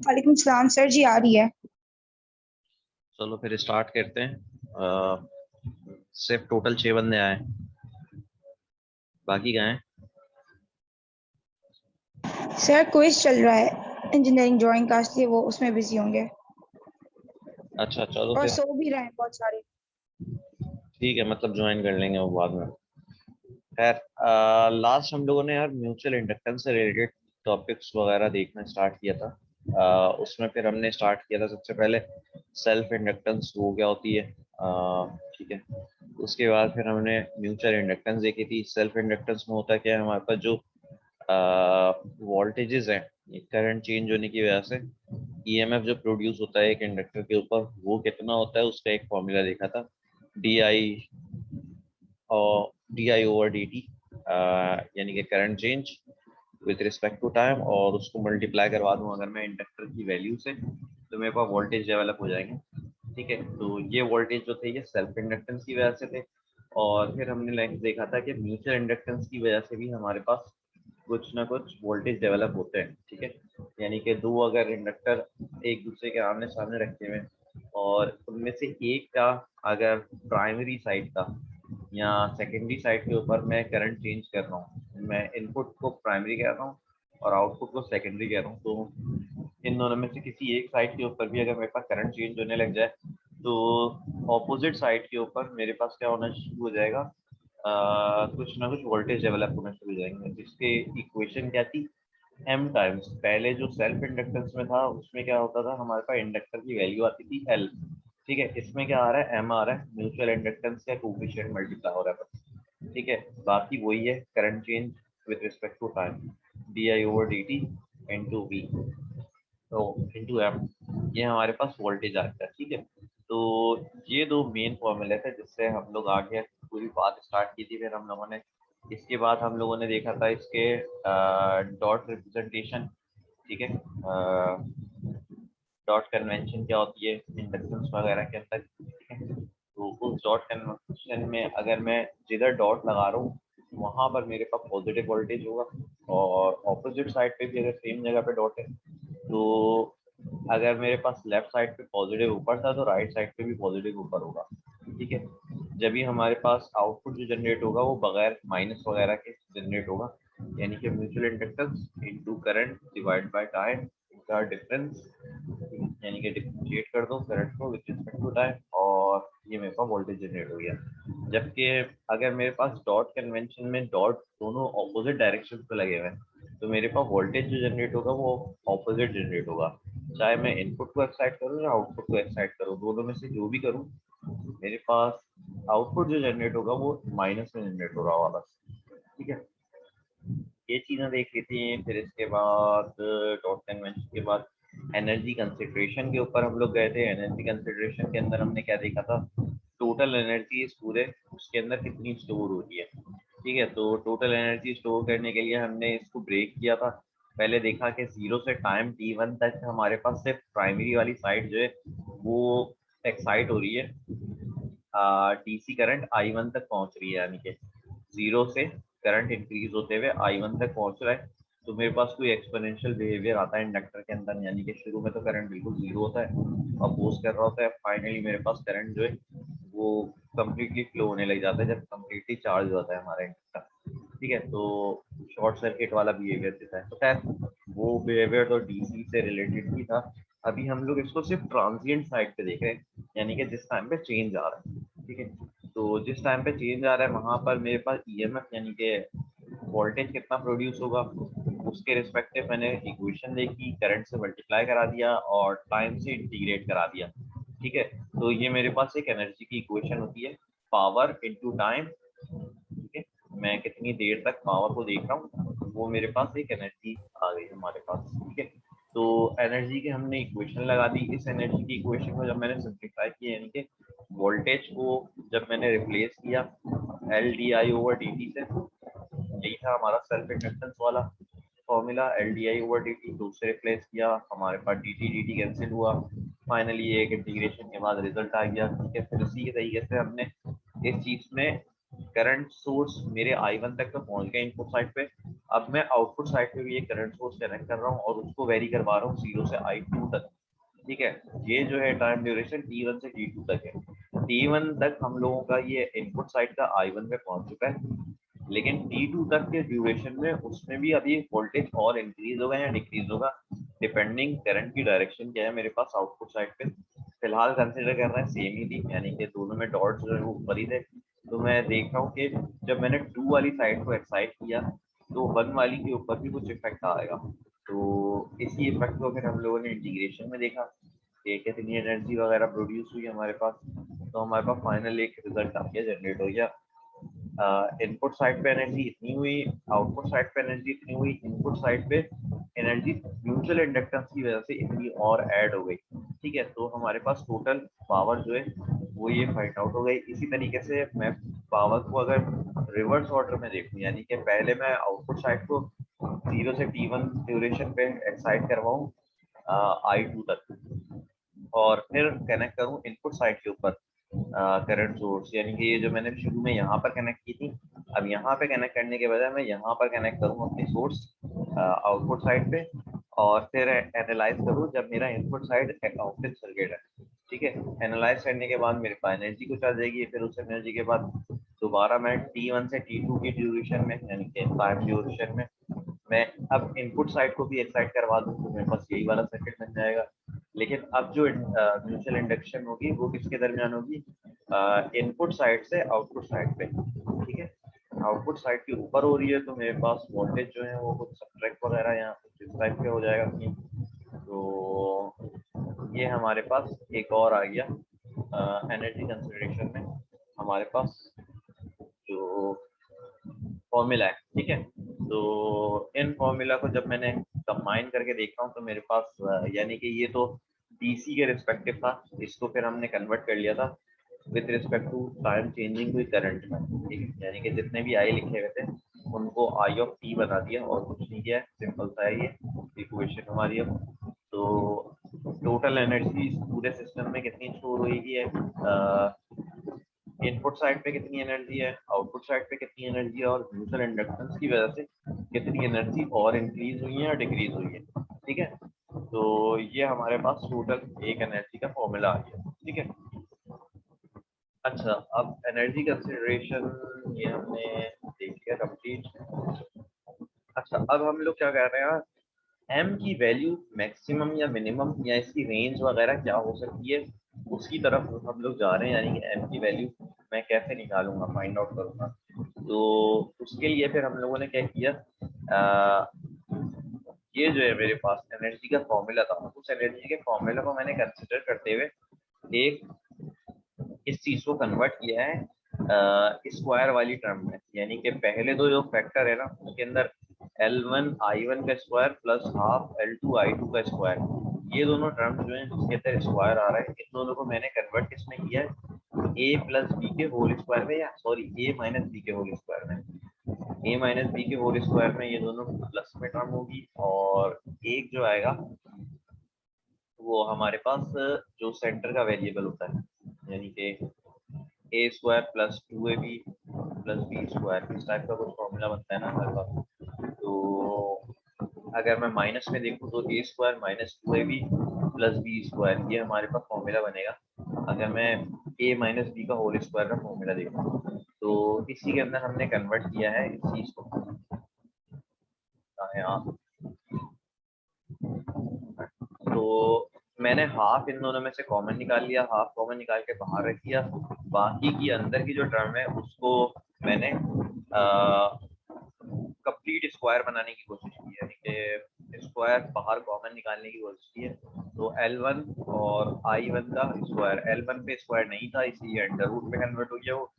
वालेकुम सलाम सर जी, आ रही है। चलो फिर स्टार्ट करते हैं। सिर्फ टोटल 6 बंदे आए, बाकी कहाँ हैं? सर क्विज चल रहा है इंजीनियरिंग ड्राइंग का, इसलिए वो उसमें बिजी होंगे अच्छा चलो और फिर सो भी रहे हैं बहुत सारे। ठीक है, मतलब ज्वाइन कर लेंगे वो बाद में। खैर, लास्ट हम लोगों ने यार म्यूचुअल इंडक्टेंस से रिलेटेड टॉपिक्स वगैरह देखना स्टार्ट किया था। उसमें फिर हमने स्टार्ट किया था सबसे पहले सेल्फ इंडक्टेंस वो क्या होती है। ठीक है, उसके बाद फिर हमने म्यूचुअल इंडक्टेंस देखी थी। सेल्फ इंडक्टेंस में होता क्या है, हमारे पास जो वोल्टेजेस हैं, करंट चेंज होने की वजह से ईएमएफ जो प्रोड्यूस होता है एक इंडक्टर के ऊपर, वो कितना होता है उसका एक फॉर्मूला देखा था, डी आई और D I over D T, यानी कि current change with respect to time, और उसको मल्टीप्लाई करवा दूँ अगर मैं इंडक्टर की वैल्यू से, तो मेरे पास वोल्टेज डेवलप हो जाएंगे। ठीक है, तो ये वोल्टेज जो थे ये सेल्फ इंडक्टेंस की वजह से थे। और फिर हमने नेक्स्ट देखा था कि म्यूचुअल इंडक्टेंस की वजह से भी हमारे पास कुछ ना कुछ वोल्टेज डेवलप होते हैं। ठीक है, यानी कि दो अगर इंडक्टर एक दूसरे के आमने सामने रखे हुए हैं और उनमें से एक का अगर प्राइमरी साइड का या सेकेंडरी साइड के ऊपर मैं करंट चेंज कर रहा हूँ, मैं इनपुट को प्राइमरी कह रहा हूँ और आउटपुट को सेकेंडरी कह रहा हूँ, तो इन दोनों में से किसी एक साइड के ऊपर भी अगर मेरे पास करंट चेंज होने लग जाए तो ऑपोजिट साइड के ऊपर मेरे पास क्या होना शुरू हो जाएगा, कुछ ना कुछ वोल्टेज डेवलप होना शुरू हो जाएंगे, जिसके इक्वेशन क्या थी, एम टाइम्स। पहले जो सेल्फ इंडक्टेंस में था उसमें क्या होता था, हमारे पास इंडक्टर की वैल्यू आती थी एल। ठीक है, इसमें क्या आ रहा है, एम आ रहा है, म्यूचुअल इंडक्टेंस का कोफिशिएंट मल्टीप्लाई हो रहा है बस। ठीक है, बाकी वही है current change with respect to time, D I over D T into V, तो इंटू एम, ये हमारे पास वोल्टेज आता है। ठीक है, तो ये दो मेन फॉर्मूले थे जिससे हम लोग आगे पूरी बात स्टार्ट की थी। फिर हम लोगों ने इसके बाद हम लोगों ने देखा था इसके डॉट रिप्रेजेंटेशन। ठीक है, डॉट कन्वेंशन क्या होती है इंडक्टेंस वगैरह के अंदर। ठीक है, तो उस डॉट कन्वेंशन में अगर मैं जिधर डॉट लगा रहा हूँ वहां पर मेरे पास पॉजिटिव वोल्टेज होगा, और ऑपोजिट साइड पे भी अगर सेम जगह पे डॉट है तो अगर मेरे पास लेफ्ट साइड पे पॉजिटिव ऊपर था तो राइट साइड पे भी पॉजिटिव ऊपर होगा। ठीक है, जब भी हमारे पास आउटपुट जो जनरेट होगा वो बगैर माइनस वगैरह के जनरेट होगा, यानी कि mutual inductance into current divide by time का डिफरेंस, यानी कि डिफरेंशिएट कर दो करंट को विद रिस्पेक्ट टू टाइम और ये मेरे पास वोल्टेज जनरेट हो गया। जबकि अगर मेरे पास डॉट कन्वेंशन में डॉट दोनों ऑपोजिट डायरेक्शन पे लगे हुए हैं तो मेरे पास वोल्टेज जो जनरेट होगा वो ऑपोजिट जनरेट होगा, चाहे मैं इनपुट को एक्साइट करूँ या आउटपुट को एक्साइट करूँ, दोनों में से जो भी करूँ मेरे पास आउटपुट जो जनरेट होगा वो माइनस में जनरेट हो रहा होगा बस। ठीक है, ये चीज़ें देख ली थी। फिर इसके बाद डॉट कन्वेंशन के बाद एनर्जी कंसिडरेशन के ऊपर हम लोग गए थे। एनर्जी कंसिडरेशन के अंदर हमने क्या देखा था, टोटल एनर्जी इस पूरे उसके अंदर कितनी स्टोर होती है। ठीक है, तो टोटल एनर्जी स्टोर करने के लिए हमने इसको ब्रेक किया था। पहले देखा कि 0 से टाइम t1 तक हमारे पास सिर्फ प्राइमरी वाली साइड जो है वो एक्साइट हो रही है, डीसी करंट I1 तक पहुंच रही है, यानी कि 0 से करंट इंक्रीज होते हुए I1 तक पहुंच रहा है। तो मेरे पास कोई एक्सपोनेंशियल बिहेवियर आता है इंडक्टर के अंदर, यानी कि शुरू में तो करंट बिल्कुल जीरो होता है, अपोज कर रहा होता है, फाइनली मेरे पास करंट जो है वो कम्प्लीटली फ्लो होने लग जाता है जब कम्प्लीटली चार्ज होता है हमारा इंडक्टर। ठीक है, तो शॉर्ट सर्किट वाला बिहेवियर देता है। तो खैर वो बिहेवियर तो डीसी से रिलेटेड ही था। अभी हम लोग इसको सिर्फ ट्रांजिएंट साइड पे देख रहे हैं, यानी कि जिस टाइम पे चेंज आ रहा है। ठीक है, तो जिस टाइम पे चेंज आ रहा है वहां पर मेरे पास ईएमएफ यानी कि वोल्टेज कितना प्रोड्यूस होगा उसके रिस्पेक्टिव मैंने इक्वेशन देखी, करंट से मल्टीप्लाई करा दिया और टाइम से इंटीग्रेट करा दिया। ठीक है, तो ये मेरे पास एक एनर्जी की इक्वेशन होती है, पावर इनटू टाइम। ठीक है, मैं कितनी देर तक पावर को देख रहा हूँ वो मेरे पास एक एनर्जी आ गई हमारे पास। ठीक है, तो एनर्जी की हमने इक्वेशन लगा दी। इस एनर्जी की इक्वेशन को जब मैंने सिंप्लीफाई किया, यानी कि वोल्टेज को जब मैंने रिप्लेस किया L D I over D T से, यही था हमारा सेल्फ इंडक्टेंस वाला formula, L D I over D T, तो उससे रिप्लेस किया, हमारे पास डी टी कैंसिल हुआ, फाइनली एक इंटीग्रेशन के बाद रिजल्ट आ गया। ठीक है, फिर उसी के तरीके से हमने इस चीज में करंट सोर्स मेरे I1 तक तो पहुंच गया इनपुट साइड पे, अब मैं आउटपुट साइड पे भी एक करंट सोर्स कनेक्ट कर रहा हूँ और उसको वेरी करवा रहा हूँ 0 से I2 तक। ठीक है, ये जो है टाइम ड्यूरेशन T1 से T2 तक है। T1 तक हम लोगों का ये इनपुट साइड का I1 पे पहुंच चुका है, लेकिन T2 तक के ड्यूरेशन में उसमें भी अभी वोल्टेज और इंक्रीज होगा या डिक्रीज होगा, डिपेंडिंग करंट की डायरेक्शन क्या है मेरे पास आउटपुट साइड पे। फिलहाल कंसिडर कर रहे हैं सेम ही थी, यानी कि दोनों में डॉट्स जो है वो ऊपर ही थे। तो मैं देख रहा हूँ कि जब मैंने 2 वाली साइड को एक्साइट किया तो 1 वाली के ऊपर भी कुछ इफेक्ट आएगा। तो इसी इफेक्ट को फिर हम लोगों ने इंटीग्रेशन में देखा कि कितनी एनर्जी वगैरह प्रोड्यूस हुई हमारे पास। तो हमारे पास फाइनल एक रिजल्ट आ गया, जनरेट हो गया। इनपुट साइड पे एनर्जी इतनी हुई, आउटपुट साइड पे एनर्जी इतनी हुई, इनपुट साइड पे एनर्जी म्यूचुअल इंडक्टेंस की वजह से इतनी और ऐड हो गई। ठीक है, तो हमारे पास टोटल पावर जो है वो ये फाइंड आउट हो गई। इसी तरीके से मैं पावर को अगर रिवर्स ऑर्डर में देखूं, यानी कि पहले मैं आउटपुट साइड को 0 से T1 ड्यूरेशन पे एक्साइट करवाऊं I2 तक, और फिर कनेक्ट करूं इनपुट साइड के ऊपर करंट सोर्स, यानी कि ये जो मैंने शुरू में यहाँ पर कनेक्ट की थी, अब यहाँ पे कनेक्ट करने के बजाय मैं यहाँ पर कनेक्ट करूँ अपनी सोर्स आउटपुट साइड पे, और फिर एनालाइज करूँ जब मेरा इनपुट साइड आउटपुट सर्किट है। ठीक है, एनालाइज करने के बाद मेरे पास एनर्जी कुछ आ जाएगी। फिर उस एनर्जी के बाद दोबारा मैं T1 से T2 की ड्यूरेशन में, यानी कि टाइम ड्यूरेशन में मैं अब इनपुट साइड को भी एक्साइट करवा दूँ तो मेरे पास यही वाला सर्किट बन जाएगा। लेकिन अब जो म्यूचुअल इंडक्शन होगी वो किसके दरमियान होगी, इनपुट साइड से आउटपुट साइड पे। ठीक है, आउटपुट साइड के ऊपर हो रही है तो मेरे पास वोल्टेज जो है वो कुछ सब्ट्रैक्ट वगैरह यहाँ कुछ इस टाइप पे हो जाएगा। तो ये हमारे पास एक और आ गया एनर्जी कंसिडरेशन में हमारे पास जो फॉर्मूला है। ठीक है, तो इन फॉर्मूला को जब मैंने कंबाइन करके देखता हूँ तो मेरे पास यानी कि ये तो डीसी के रिस्पेक्टिव था, इसको फिर हमने कन्वर्ट कर लिया था with respect to time changing हुई करंट में। ठीक है, यानी कि जितने भी आई लिखे हुए थे उनको आई ऑफ टी बना दिया और कुछ नहीं किया, सिंपल सा है ये इक्वेशन हमारी। अब तो टोटल एनर्जी पूरे सिस्टम में कितनी स्टोर हुई है, इनपुट साइड पे कितनी एनर्जी है, आउटपुट साइड पे कितनी एनर्जी है, और म्यूचुअल इंडक्टेंस की वजह से कितनी एनर्जी और इंक्रीज हुई है या डिक्रीज हुई है। ठीक है, तो ये हमारे पास टोटल एक एनर्जी का फॉर्मूला आ गया। ठीक है, अच्छा अब एनर्जी कंसिडरेशन ये हमने देख लिया कंप्लीट। अच्छा अब हम लोग क्या कर रहे हैं, एम की वैल्यू मैक्सिमम या मिनिमम या इसकी रेंज वगैरह क्या हो सकती है उसकी तरफ हम लोग जा रहे हैं, यानी कि एम की वैल्यू मैं कैसे निकालूंगा, फाइंड आउट करूंगा। तो उसके लिए फिर हम लोगों ने क्या किया, ये जो है मेरे पास एनर्जी का फॉर्मूला था, उस एनर्जी के फॉर्मूला को मैंने कंसिडर करते हुए एक इस चीज को कन्वर्ट किया है स्क्वायर वाली टर्म में। यानी कि पहले दो जो फैक्टर है ना उसके अंदर L1 I1 का square plus half L2 I2 का स्क्वायर, ये दोनों टर्म जो है जिसके अंदर स्क्वायर आ रहा है, इन दोनों को मैंने कन्वर्ट किसमें किया है, a प्लस बी के होल स्क्वायर में, या सॉरी a माइनस बी के होल स्क्वायर में। a माइनस बी के होल स्क्वायर में ये दोनों प्लस में टर्म होगी, और एक जो आएगा वो हमारे पास जो सेंटर का वेरिएबल होता है, यानी कि A square plus 2ab plus B square, इस टाइप का कुछ फॉर्मूला बनता है ना हमारे पास। तो अगर मैं माइनस में देखूँ तो A square minus 2ab plus B square, ये हमारे पास फॉर्मूला बनेगा। अगर मैं ए माइनस बी का होल स्क्वायर का फॉर्मूला देखूँ तो इसी के अंदर हमने कन्वर्ट किया है इस चीज को यहाँ। तो मैंने हाफ इन दोनों में से कॉमन निकाल लिया, हाफ कॉमन निकाल के बाहर रख दिया, बाकी की अंदर की जो टर्म है उसको मैंने कंप्लीट स्क्वायर बनाने की कोशिश की, यानी कि स्क्वायर बाहर कॉमन निकालने की कोशिश की है। तो L1 और I1 का स्क्वायर, L1 पे स्क्वायर नहीं था इसलिए अंडर रूट में कन्वर्ट हो गया वो,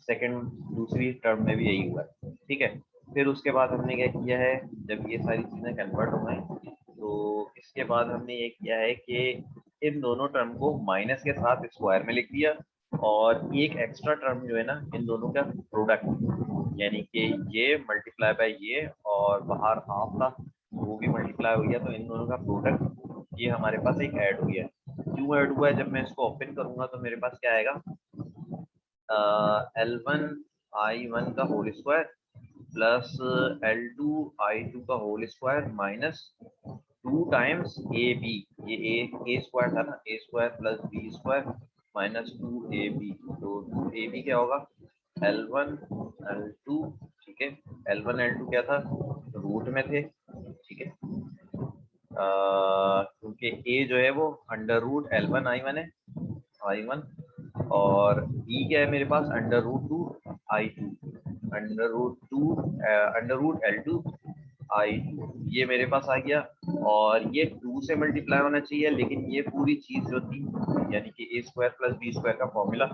सेकंड दूसरी टर्म में भी यही हुआ है। ठीक है, फिर उसके बाद हमने क्या किया है, जब ये सारी चीज़ें कन्वर्ट हो गई तो इसके बाद हमने ये किया है कि इन दोनों टर्म को माइनस के साथ स्क्वायर में लिख दिया, और एक एक्स्ट्रा टर्म जो है ना इन दोनों का प्रोडक्ट, यानी कि ये मल्टीप्लाई बाय ये और बाहर हाफ था वो भी मल्टीप्लाई हो गया, तो इन दोनों का प्रोडक्ट ये हमारे पास एक ऐड हो गया। क्यों ऐड हुआ है, जब मैं इसको ओपन करूंगा तो मेरे पास क्या आएगा, L1 I1 का होल स्क्वायर प्लस L2I2 का whole square minus 2 times AB, ये ए स्क्वायर था ना, A square plus B square minus 2AB, तो 2AB क्या होगा L1 L2, ठीक है। L1 L2 क्या था, रूट में थे, ठीक है, क्योंकि ए जो है वो अंडर रूट L1 I1 है, I1, और बी क्या है मेरे पास under root 2 I2, under root L2 I2, ये मेरे पास आ गया। और ये 2 से मल्टीप्लाई होना चाहिए, लेकिन ये पूरी चीज जो थी यानी कि A square plus B square का फॉर्मूला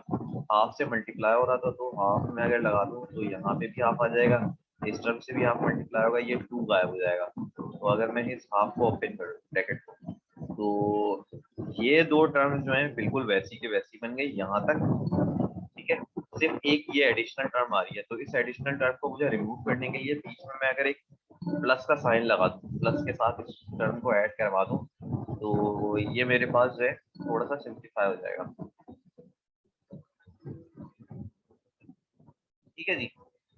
हाफ से मल्टीप्लाई हो रहा था, तो हाफ में अगर लगा दूं तो यहाँ पे भी हाफ आ जाएगा, इस टर्म से भी हाफ मल्टीप्लाई होगा, ये 2 गायब हो जाएगा। तो अगर मैं इस हाफ को ओपन करूँ ब्रैकेट को, तो ये दो टर्म्स जो हैं बिल्कुल वैसी के वैसी बन गई यहाँ तक, ठीक है। सिर्फ एक ये एडिशनल टर्म आ रही है, तो इस एडिशनल टर्म को मुझे रिमूव करने के लिए बीच में मैं अगर एक प्लस का साइन लगा दूं, प्लस के साथ इस टर्म को ऐड करवा दूं, तो ये मेरे पास जो है थोड़ा सा सिंप्लीफाई हो जाएगा, ठीक है जी।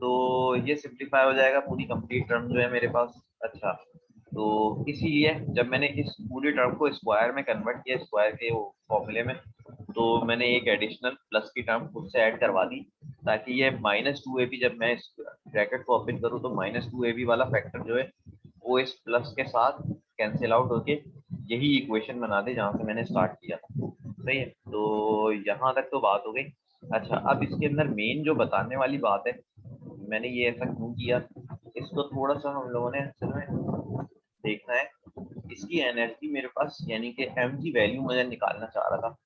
तो ये सिंप्लीफाई हो जाएगा, पूरी कंप्लीट टर्म जो है मेरे पास। अच्छा, तो इसीलिए जब मैंने इस पूरी टर्म को स्क्वायर में कन्वर्ट किया, स्क्वायर के वो फॉर्मूले में, तो मैंने एक एडिशनल प्लस की टर्म खुद से ऐड करवा दी, ताकि ये -2ab जब मैं इस ब्रैकेट को ओपन करूँ तो -2ab वाला फैक्टर जो है वो इस प्लस के साथ कैंसिल आउट होके यही इक्वेशन बना दे जहाँ से मैंने स्टार्ट किया, सही है। तो यहाँ तक तो बात हो गई। अच्छा, अब इसके अंदर मेन जो बताने वाली बात है, मैंने ये ऐसा क्यों किया, इसको थोड़ा सा हम लोगों ने असल में देखना है। इसकी एनर्जी मेरे पास यानी कि m की वैल्यू मुझे निकालना चाह रहा था,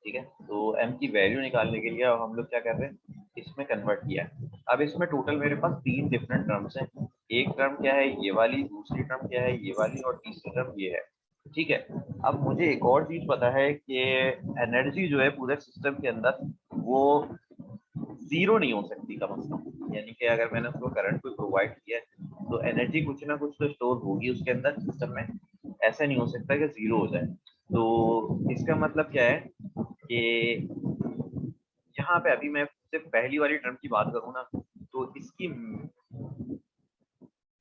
ठीक है। तो m की वैल्यू निकालने के लिए अब हम लोग क्या कर रहे हैं, इसमें कन्वर्ट किया है। अब इसमें टोटल मेरे पास 3 डिफरेंट टर्म्स हैं, एक टर्म क्या है ये वाली, दूसरी टर्म क्या है ये वाली, और तीसरी टर्म ये है, ठीक है। अब मुझे एक और चीज पता है कि एनर्जी जो है पूरे सिस्टम के अंदर वो जीरो नहीं हो सकती कम से कम, यानी कि अगर मैंने उसको करंट को प्रोवाइड किया है तो एनर्जी कुछ ना कुछ तो स्टोर होगी उसके अंदर सिस्टम में, ऐसा नहीं हो सकता कि जीरो हो जाए। तो इसका मतलब क्या है कि यहाँ पे अभी मैं सिर्फ पहली वाली टर्म की बात करूँ ना, तो इसकी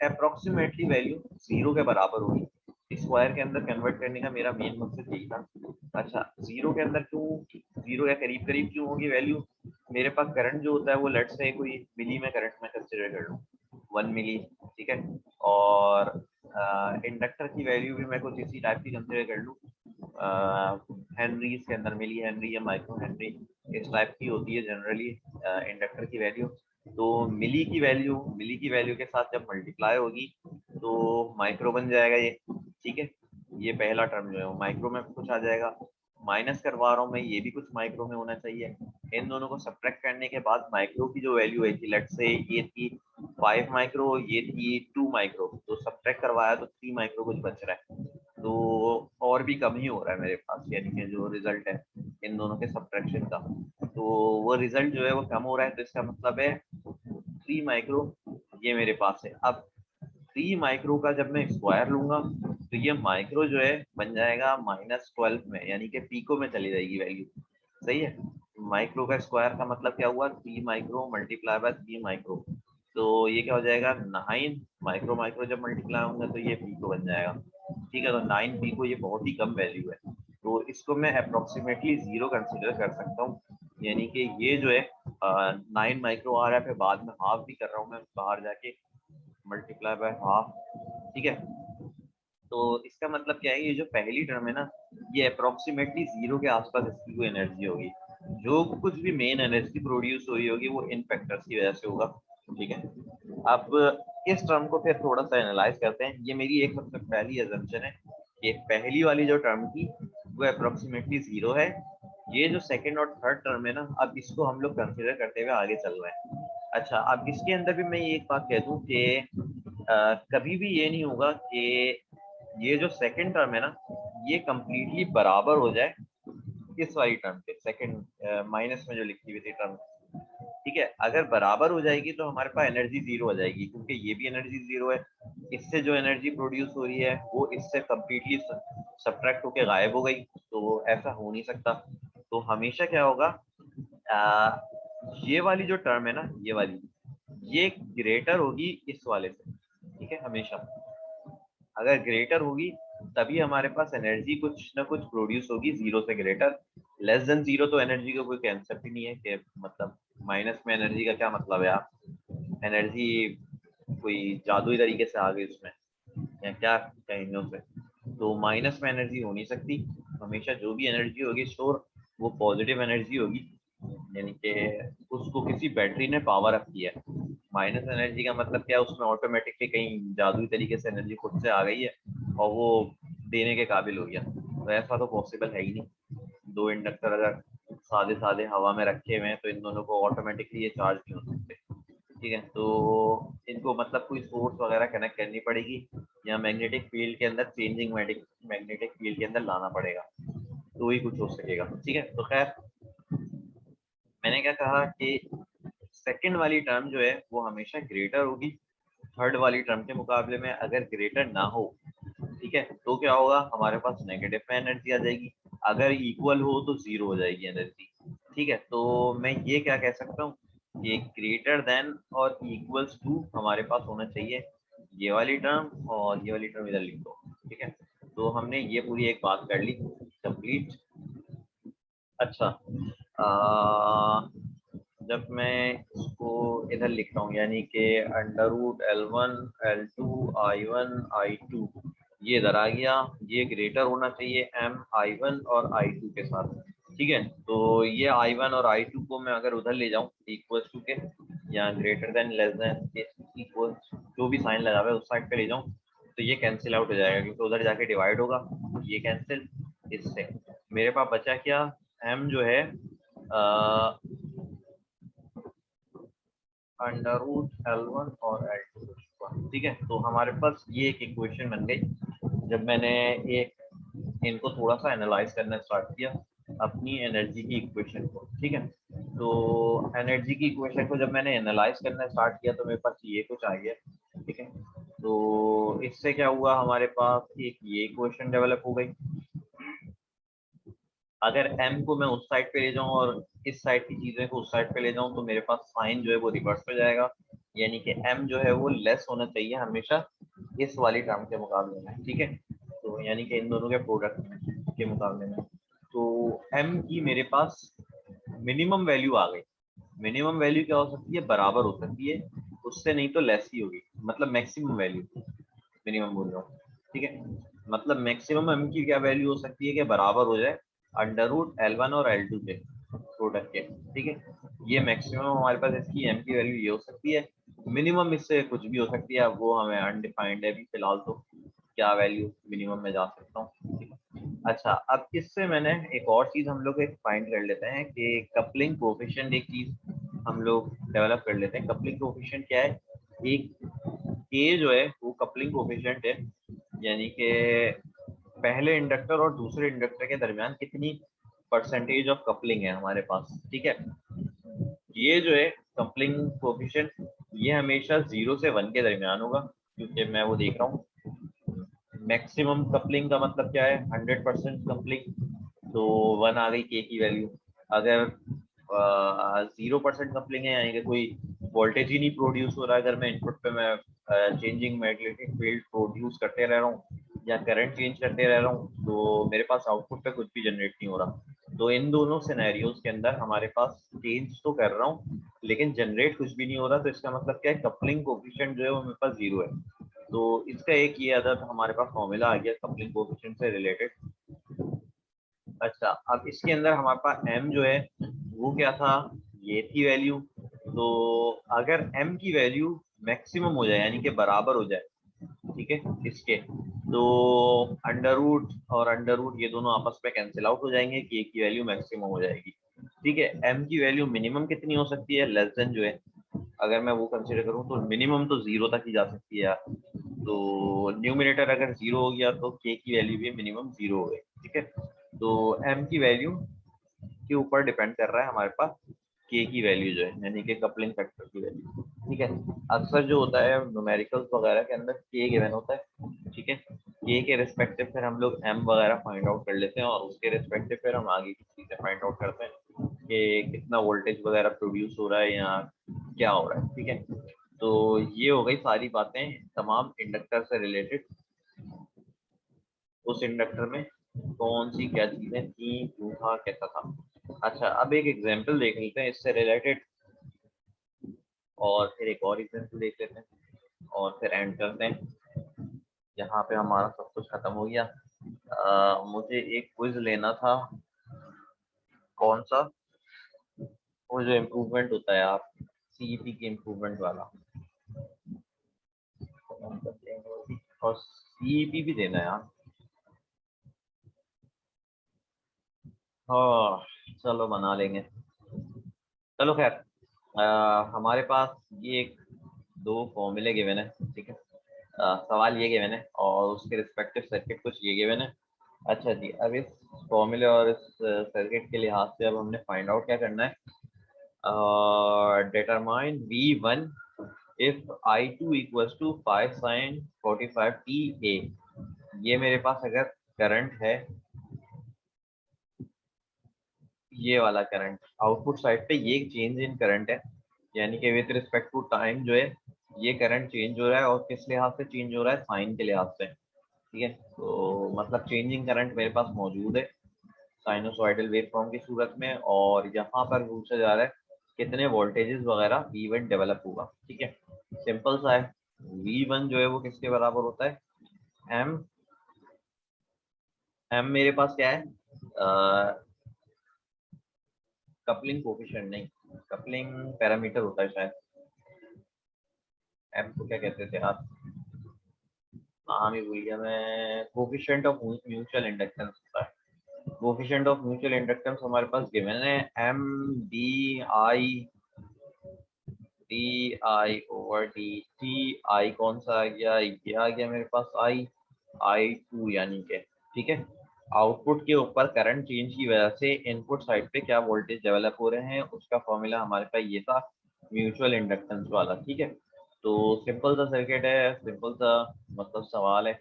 अप्रोक्सीमेटली वैल्यू जीरो के बराबर होगी। स्क्वायर के अंदर कन्वर्ट करने का मेरा मेन मकसद यही था। अच्छा, जीरो के अंदर क्यों, जीरो या करीब करीब क्यों होगी वैल्यू, मेरे पास करंट जो होता है वो लेट्स से कोई मिली में करंट में कंसिडर कर लूँ, 1 मिली, ठीक है। और इंडक्टर की वैल्यू भी मैं कुछ इसी टाइप की कंसिडर कर लूँ, हेनरीज के अंदर मिली हेनरी या माइक्रो हेनरी इस टाइप की होती है जनरली इंडक्टर की वैल्यू। तो मिली की वैल्यू के साथ जब मल्टीप्लाई होगी तो माइक्रो बन जाएगा ये, ठीक है। ये पहला टर्म जो है वो माइक्रो में कुछ आ जाएगा, माइनस करवा रहा हूँ मैं, ये भी कुछ माइक्रो में होना चाहिए। इन दोनों को सब्ट्रैक्ट करने के बाद माइक्रो की जो वैल्यू है थी, लेट्स से ये थी 5 माइक्रो, ये थी 2 माइक्रो, तो सब्ट्रैक्ट करवाया तो 3 माइक्रो कुछ बच रहा है, तो और भी कम ही हो रहा है मेरे पास, यानी कि जो रिजल्ट है इन दोनों के सब्ट्रैक्शन का, तो वो रिजल्ट जो है वो कम हो रहा है, तो इसका मतलब है 3 माइक्रो ये मेरे पास है। अब 3 माइक्रो का जब मैं स्क्वायर लूंगा तो ये माइक्रो जो है बन जाएगा -12 में, यानी कि पीको में चली जाएगी वैल्यू, सही है। माइक्रो का स्क्वायर का मतलब क्या हुआ, 3 माइक्रो मल्टीप्लाई बाय 3 माइक्रो, तो ये क्या हो जाएगा 9 माइक्रो, माइक्रो जब मल्टीप्लाई होंगे तो ये पीको बन जाएगा, ठीक है। तो 9 पीको ये बहुत ही कम वैल्यू है, तो इसको मैं अप्रोक्सीमेटली जीरो कंसिडर कर सकता हूँ, यानी कि ये जो है 9 माइक्रो आ रहा है, फिर बाद में हाफ भी कर रहा हूँ मैं बाहर जाके, मल्टीप्लाई बाय हाफ, ठीक है। तो इसका मतलब क्या है, ये जो पहली टर्म है ना, ये अप्रोक्सीमेटली जीरो के आसपास इसकी कोई एनर्जी होगी, जो कुछ भी मेन एनर्जी प्रोड्यूस हुई होगी वो इन फैक्टर्स की वजह से होगा, ठीक है। अब इस टर्म को फिर थोड़ा सा एनालाइज करते हैं। ये मेरी एक सबसे पहली अजम्पशन है कि पहली वाली जो टर्म थी वो अप्रोक्सीमेटली जीरो है, ये जो सेकंड और थर्ड टर्म है ना, अब इसको हम लोग कंसिडर करते हुए आगे चल रहे हैं। अच्छा, अब इसके अंदर भी मैं ये एक बात कह दूं कि कभी भी ये नहीं होगा कि ये जो सेकंड टर्म है ना ये कंप्लीटली बराबर हो जाए इस वाली टर्म के, सेकंड माइनस में जो लिखी हुई थी टर्म, ठीक है। अगर बराबर हो जाएगी तो हमारे पास एनर्जी जीरो हो जाएगी, क्योंकि ये भी एनर्जी जीरो है, इससे जो एनर्जी प्रोड्यूस हो रही है वो इससे कंप्लीटली सब्ट्रैक्ट होके गायब हो गई, तो ऐसा हो नहीं सकता। तो हमेशा क्या होगा, ये वाली जो टर्म है ना, ये वाली, ये ग्रेटर होगी इस वाले से, ठीक है। हमेशा अगर ग्रेटर होगी तभी हमारे पास एनर्जी कुछ ना कुछ प्रोड्यूस होगी, जीरो से ग्रेटर। लेस देन जीरो तो एनर्जी का कोई कंसेप्ट ही नहीं है कि मतलब माइनस में एनर्जी का क्या मतलब है यार, एनर्जी कोई जादुई तरीके से आ गई उसमें या क्या कहेंगे उसे। तो माइनस में एनर्जी हो नहीं सकती, हमेशा जो भी एनर्जी होगी स्टोर वो पॉजिटिव एनर्जी होगी, यानी कि उसको किसी बैटरी ने पावर अप किया है। माइनस एनर्जी का मतलब क्या है, उसमें ऑटोमेटिकली कहीं जादुई तरीके से एनर्जी खुद से आ गई है और वो देने के काबिल हो गया। तो ऐसा तो पॉसिबल है ही नहीं। दो इंडक्टर अगर सादे सादे हवा में रखे हुए हैं तो इन दोनों को ऑटोमेटिकली ये चार्ज नहीं हो सकते, ठीक है। तो इनको मतलब कोई सोर्स वगैरह कनेक्ट करनी पड़ेगी या मैग्नेटिक फील्ड के अंदर चेंजिंग मैग्नेटिक फील्ड के अंदर लाना पड़ेगा, तो ही कुछ हो सकेगा, ठीक है। तो खैर मैंने क्या कहा कि सेकंड वाली टर्म जो है वो हमेशा ग्रेटर होगी थर्ड वाली टर्म के मुकाबले में। अगर ग्रेटर ना हो, ठीक है, तो क्या होगा, हमारे पास नेगेटिव में एनर्जी आ जाएगी। अगर इक्वल हो तो जीरो हो जाएगी एनर्जी, ठीक है। तो मैं ये क्या कह सकता हूँ कि ग्रेटर देन और इक्वल्स टू हमारे पास होना चाहिए ये वाली टर्म, और ये वाली टर्म इधर लिख दो, ठीक है। तो हमने ये पूरी एक बात कर ली कंप्लीट। अच्छा, जब मैं इसको इधर लिखता हूँ यानी कि under root L1 L2 I1 I2, ये इधर आ गया, ये ग्रेटर होना चाहिए M I1 और I2 के साथ, ठीक है। तो ये I1 और I2 को मैं अगर उधर ले जाऊँ इक्वल टू के या ग्रेटर देन लेस देन के इक्वल, जो भी साइन लगा हुआ है उस साइड पे ले जाऊँ तो ये कैंसिल आउट हो जाएगा क्योंकि उधर जाके डिवाइड होगा, ये कैंसिल इससे। मेरे पास बचा क्या, M जो है अंडर रूट L1 और L2, ठीक है। तो हमारे पास ये एक इक्वेशन बन गई। जब मैंने एक इनको थोड़ा सा एनालाइज करना स्टार्ट किया अपनी एनर्जी की इक्वेशन को, ठीक है। तो एनर्जी की इक्वेशन को जब मैंने एनालाइज करना स्टार्ट किया तो मेरे पास ये कुछ आ गया, ठीक है। तो इससे क्या हुआ, हमारे पास एक ये इक्वेशन डेवलप हो गई। अगर m को मैं उस साइड पे ले जाऊं और इस साइड की चीजें को उस साइड पे ले जाऊं तो मेरे पास साइन जो है वो रिवर्स हो जाएगा, यानी कि m जो है वो लेस होना चाहिए हमेशा इस वाली टर्म के मुकाबले में, ठीक है। तो यानी कि इन दोनों के प्रोडक्ट के मुकाबले में तो m की मेरे पास मिनिमम वैल्यू आ गई। मिनिमम वैल्यू क्या हो सकती है, बराबर हो सकती है उससे, नहीं तो लेस ही होगी, मतलब मैक्सिमम वैल्यू मिनिमम बोल रहा हूँ, ठीक है। मतलब मैक्सिमम m की क्या वैल्यू हो सकती है कि बराबर हो जाए अंडर रूट L1 और L2 के प्रोडक्ट के, ठीक है। ये मैक्सिमम हमारे पास इसकी m की वैल्यू ये हो सकती है, मिनिमम इससे कुछ भी हो सकती है, अब वो हमें अनडिफाइंड है अभी फिलहाल, तो क्या वैल्यू मिनिमम में जा सकता हूँ। अच्छा, अब इससे मैंने एक और चीज हम लोग एक फाइंड कर लेते हैं कि कपलिंग कोफिशिएंट, एक चीज हम लोग डेवलप कर लेते हैं। कपलिंग कोफिशिएंट क्या है, एक K जो है वो कपलिंग कोफिशिएंट है, यानी कि पहले इंडक्टर और दूसरे इंडक्टर के दरमियान कितनी परसेंटेज ऑफ कपलिंग है हमारे पास, ठीक है। ये जो है कपलिंग कोफिशिएंट ये हमेशा 0 से 1 के दरमियान होगा, क्योंकि मैं वो देख रहा हूँ मैक्सिमम कपलिंग का मतलब क्या है, 100% कपलिंग, तो 1 आ गई K की वैल्यू। अगर 0% कपलिंग है यानी कि कोई वोल्टेज ही नहीं प्रोड्यूस हो रहा है, अगर मैं इनपुट पे मैं चेंजिंग मैग्नेटिक फील्ड प्रोड्यूस करते रह रहा हूँ या करंट चेंज करते रह रहा हूँ तो मेरे पास आउटपुट पे कुछ भी जनरेट नहीं हो रहा। तो इन दोनों सिनेरियोज के अंदर हमारे पास चेंज तो कर रहा हूँ लेकिन जनरेट कुछ भी नहीं हो रहा, तो इसका मतलब क्या है, कपलिंग कोफिशिएंट जो है वो मेरे पास 0 है। तो इसका एक ये अदद हमारे पास फॉर्मूला आ गया कपलिंग कोफिशिएंट से रिलेटेड। अच्छा, अब इसके अंदर हमारे पास m जो है वो क्या था, ये थी वैल्यू। तो अगर m की वैल्यू मैक्सिमम हो जाए यानी कि बराबर हो जाए, ठीक है, इसके, तो अंडर रूट और अंडर रूट ये दोनों आपस में कैंसिल आउट हो जाएंगे कि एक की वैल्यू मैक्सिमम हो जाएगी, ठीक है। m की वैल्यू मिनिमम कितनी हो सकती है, लेस देन जो है, अगर मैं वो कंसीडर करूँ तो मिनिमम तो 0 तक ही जा सकती है यार। तो न्यूमिनेटर अगर 0 हो गया तो k की वैल्यू भी मिनिमम 0 हो गई, ठीक है। तो m की वैल्यू के ऊपर डिपेंड कर रहा है हमारे पास k की वैल्यू जो है, यानी कि कपलिंग फैक्टर की वैल्यू, ठीक है। अक्सर जो होता है न्यूमेरिकल्स वगैरह के अंदर k गिवन होता है, ठीक है। k के रिस्पेक्टिव फिर हम लोग m वगैरह फाइंड आउट कर लेते हैं और उसके रिस्पेक्टिव फिर हम आगे की चीजें फाइंड आउट करते हैं कि कितना वोल्टेज वगैरह प्रोड्यूस हो रहा है या क्या हो रहा है, ठीक है। तो ये हो गई सारी बातें तमाम इंडक्टर से रिलेटेड। उस इंडक्टर में कौन सी क्या चीजें थी, क्यों था, कैसा था। अच्छा, अब एक एग्जांपल देख लेते हैं इससे रिलेटेड, और फिर एक और एग्जांपल देख लेते हैं, और फिर एंड करते हैं। यहाँ पे हमारा सब कुछ खत्म हो गया। मुझे एक क्विज लेना था। कौन सा? वो जो इम्प्रूवमेंट होता है आप, सीईपी के इम्प्रूवमेंट वाला, और सीईपी भी देना है यार। हाँ, चलो बना लेंगे। चलो खैर, हमारे पास ये एक दो फॉर्मूले गिवन है, ठीक है। सवाल ये गिवन है और उसके रिस्पेक्टिव सर्किट कुछ ये गिवन है। अच्छा जी, अब इस फॉर्मूले और इस सर्किट के लिहाज से अब हमने फाइंड आउट क्या करना है। determine V1 if I2 equals to 5 sin 45 TA। ये मेरे पास अगर करंट है, ये वाला करंट आउटपुट साइड पे, ये चेंज इन करंट है, यानी कि विद रिस्पेक्ट टू टाइम जो है ये करंट चेंज हो रहा है, और किस लिहाज से चेंज हो रहा है, साइन के लिहाज से, ठीक है। तो मतलब चेंजिंग करंट मेरे पास मौजूद है साइनोसॉइडल वेवफॉर्म की सूरत में, और यहाँ पर पूछा जा रहा है कितने वोल्टेजेस वगैरह V1 डेवलप होगा, ठीक है। सिंपल सा है, V1 जो है वो किसके बराबर होता है, एम। एम मेरे पास क्या है, कपलिंग कोफिशिएंट नहीं, कपलिंग पैरामीटर होता है शायद। एम को क्या कहते थे आप, नाम ही भूल गया मैं। कोफिशिएंट ऑफ म्यूचुअल इंडक्टेंस होता है। कोफिशिएंट ऑफ म्यूचुअल इंडक्टेंस हमारे पास गिवन है एम डी आई आई कौन सा आ गया, ये आ गया मेरे पास I2, यानी के, ठीक है। आउटपुट के ऊपर करंट चेंज की वजह से इनपुट साइड पे क्या वोल्टेज डेवलप हो रहे हैं, उसका फॉर्मूला हमारे पास ये था, म्यूचुअल इंडक्टेंस वाला, ठीक है। तो सिंपल सा सर्किट है, सिंपल सा मतलब सवाल है।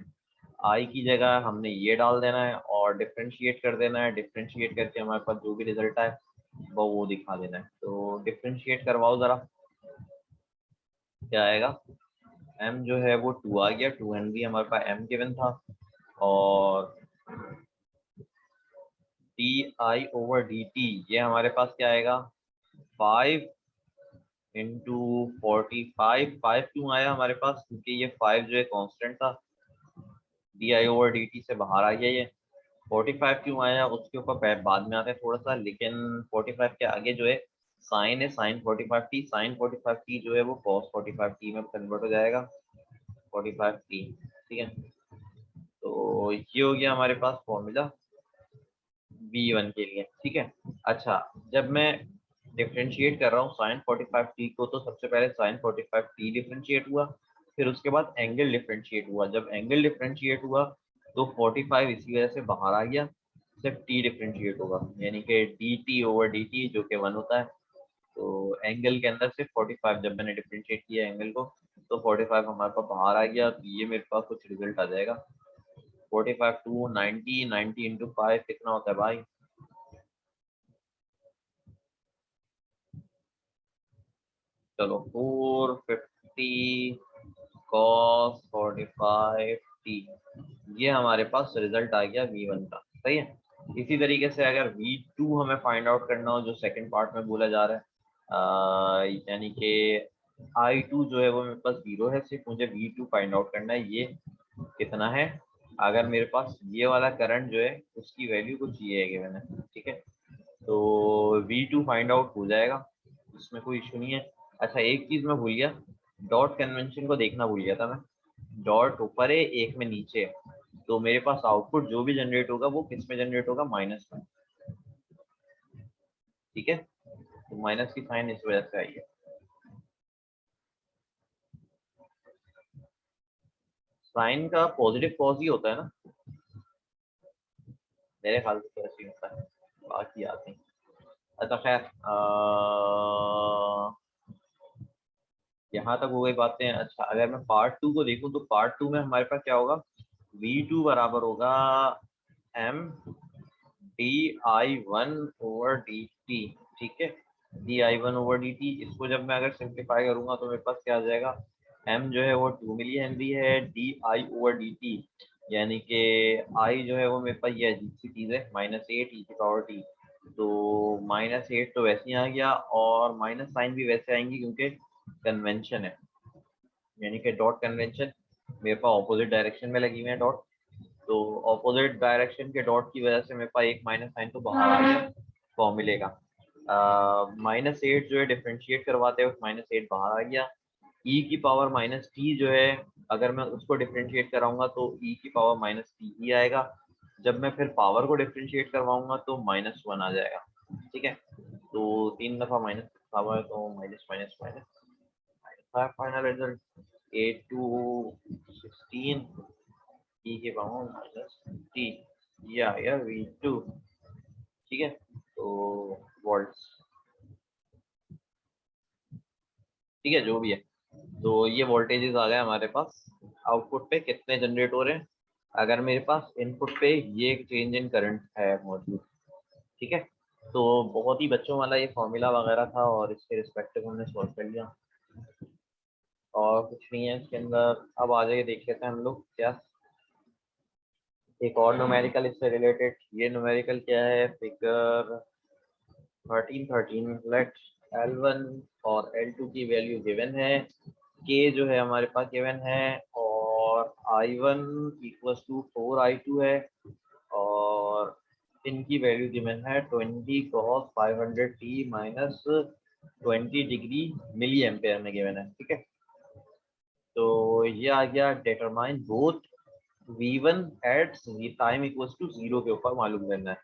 आई की जगह हमने ये डाल देना है और डिफ्रेंशिएट कर देना है, डिफ्रेंशिएट करके हमारे पास जो भी रिजल्ट आए वो दिखा देना है। तो डिफ्रेंशिएट करवाओ जरा, क्या आएगा। m जो है वो 2 आ गया, 2n भी हमारे पास m गिवन था, और di/dt ये हमारे पास क्या आएगा, 5 इंटू 45। 5 क्यों आया हमारे पास, क्योंकि ये 5 जो है कांस्टेंट था, di/dt से बाहर आ गया ये। 45 क्यों आया उसके ऊपर बाद में आते हैं थोड़ा सा, लेकिन 45 के आगे जो है साइन है, साइन 45t, साइन 45t जो है वो cos 45t में कन्वर्ट हो जाएगा, 45t, ठीक है। तो ये हो गया हमारे पास फॉर्मूला V1 के लिए, ठीक है। अच्छा, जब मैं डिफरेंशिएट कर रहा हूँ साइन 45t को, तो सबसे पहले साइन 45t डिफरेंशिएट हुआ, फिर उसके बाद एंगल डिफरेंशिएट हुआ। जब एंगल डिफरेंशिएट हुआ तो 45 इसी वजह से बाहर आ गया, सिर्फ t डिफरेंशिएट होगा, यानी कि dt/dt जो कि 1 होता है। तो एंगल के अंदर सिर्फ 45, जब मैंने डिफरेंशिएट किया एंगल को तो 45 हमारे पास बाहर आ गया, तो ये मेरे पास कुछ रिजल्ट आ जाएगा। 45 टू 90, 90 इंटू 5 कितना होता है भाई, चलो 450 cos 45t, ये हमारे पास रिजल्ट आ गया V1 का, सही है। इसी तरीके से अगर V2 हमें फाइंड आउट करना हो, जो सेकंड पार्ट में बोला जा रहा है, यानी कि I2 जो है वो मेरे पास 0 है, सिर्फ मुझे V2 फाइंड आउट करना है, ये कितना है। अगर मेरे पास ये वाला करंट जो है उसकी वैल्यू कुछ ये है मैंने, ठीक है। तो V2 फाइंड आउट हो जाएगा, इसमें कोई इशू नहीं है। अच्छा, एक चीज मैं भूल गया, डॉट कन्वेंशन को देखना भूल गया था मैं। डॉट ऊपर है, एक में नीचे है, तो मेरे पास आउटपुट जो भी जनरेट होगा वो किस में जनरेट होगा, माइनस में, ठीक है। तो माइनस की साइन इस वजह से आई है। साइन का पॉजिटिव कॉज ही होता है ना, मेरे ख्याल से तो ऐसे ही होता है, बाकी आते हैं। अच्छा खैर, यहाँ तक हो गई बातें। अच्छा, अगर मैं पार्ट 2 को देखूं तो पार्ट 2 में हमारे पास क्या होगा, V2 बराबर होगा m di/1/dt, ठीक है। di1/dt। इसको जब मैं अगर सिंप्लीफाई करूंगा तो मेरे पास क्या आ जाएगा, m जो है वो 2 मिली हेनरी है, di/dt यानी कि i जो है वो मेरे पास ये अजीब सी चीज है -8 e⁻t। तो -8 तो वैसे ही आ गया और माइनस साइन भी वैसे आएंगे क्योंकि कन्वेंशन है, यानी कि डॉट कन्वेंशन मेरे पास ऑपोजिट डायरेक्शन में लगी हुई है डॉट। तो ऑपोजिट डायरेक्शन के डॉट की वजह से मेरे पास एक माइनस साइन तो बाहर आ गया फॉर्मूले का। -8 जो है डिफरेंशिएट करवाते वक्त -8 बाहर आ गया। e की पावर -t जो है अगर मैं उसको डिफरेंशिएट कराऊंगा तो e की पावर -t ही आएगा। जब मैं फिर पावर को डिफरेंशिएट करवाऊंगा तो -1 आ जाएगा। ठीक है, तो 3 दफा माइनस पावर है तो minus minus minus. Final result 8 to 16 e के पावर -t, ये आ गया v2। ठीक है, तो वोल्ट्स, ठीक है जो भी है। तो ये वोल्टेजेस आ गए हमारे पास। आउटपुट पे कितने जनरेट हो रहे हैं, अगर मेरे पास इनपुट पे ये चेंज इन करंट है मौजूद। ठीक है, तो बहुत ही बच्चों वाला ये फॉर्मूला वगैरह था और इसके रिस्पेक्टिव हमने सॉल्व कर लिया और कुछ नहीं है इसके अंदर। अब आ जाइए देख लेते हैं हम लोग क्या एक और न्यूमेरिकल इससे रिलेटेड। ये न्यूमेरिकल क्या है, फिगर 13 लेट L1 और L2 की वैल्यू गिवन है, K जो है हमारे पास गिवन है और I1 इक्वल्स टू 4I2 है और इनकी वैल्यू गिवन है 20 cos 500t minus 20 degree milli ampere में गिवन है। ठीक है, तो ये आ गया determine both V1 at time equals to 0 के ऊपर मालूम करना है।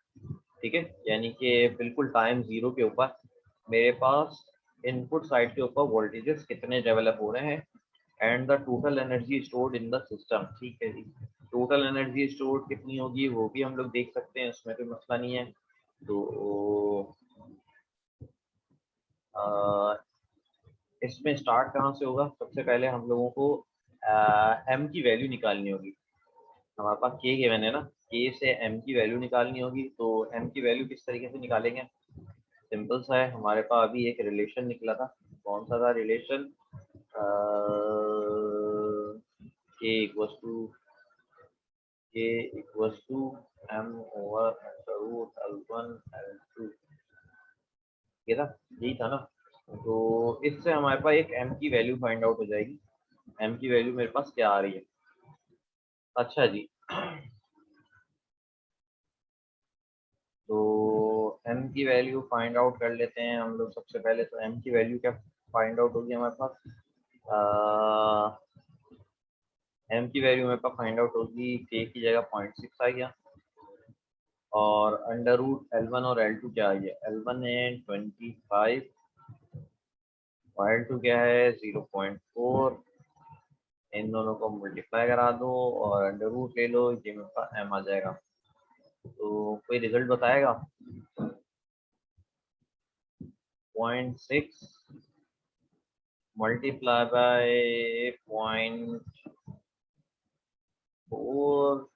ठीक है, यानी कि बिल्कुल टाइम 0 के ऊपर मेरे पास इनपुट साइड के ऊपर वोल्टेजेस कितने डेवलप हो रहे हैं and the total energy stored in the system. ठीक है जी, टोटल एनर्जी स्टोर्ड कितनी होगी वो भी हम लोग देख सकते हैं, उसमें कोई मसला नहीं है। तो इसमें स्टार्ट कहाँ से होगा, सबसे पहले हम लोगों को एम की वैल्यू निकालनी होगी। हमारे पास के गिवन है ना, के से एम की वैल्यू निकालनी होगी। तो एम की वैल्यू किस तरीके से निकालेंगे, सिंपल सा है। हमारे पास अभी एक रिलेशन निकला था, कौन सा था relation, K equals to M over root L1 L2, ये था, यही था ना। तो इससे हमारे पास एक एम की वैल्यू फाइंड आउट हो जाएगी। एम की वैल्यू मेरे पास क्या आ रही है, अच्छा जी, तो m की वैल्यू फाइंड आउट कर लेते हैं हम लोग सबसे पहले। तो m की वैल्यू क्या फाइंड आउट होगी हमारे पास, m की वैल्यू मेरे पास फाइंड आउट होगी k की जगह 0.6 आ गया और अंडर रूट L1 और L2 क्या आ गया, L1 है 25 और L2 क्या है 0.4, इन दोनों को मल्टीप्लाई करा दो और अंडर रूट ले लो, ये मेरे पास m आ जाएगा। तो कोई रिजल्ट बताएगा, 0.6 multiply by 0.4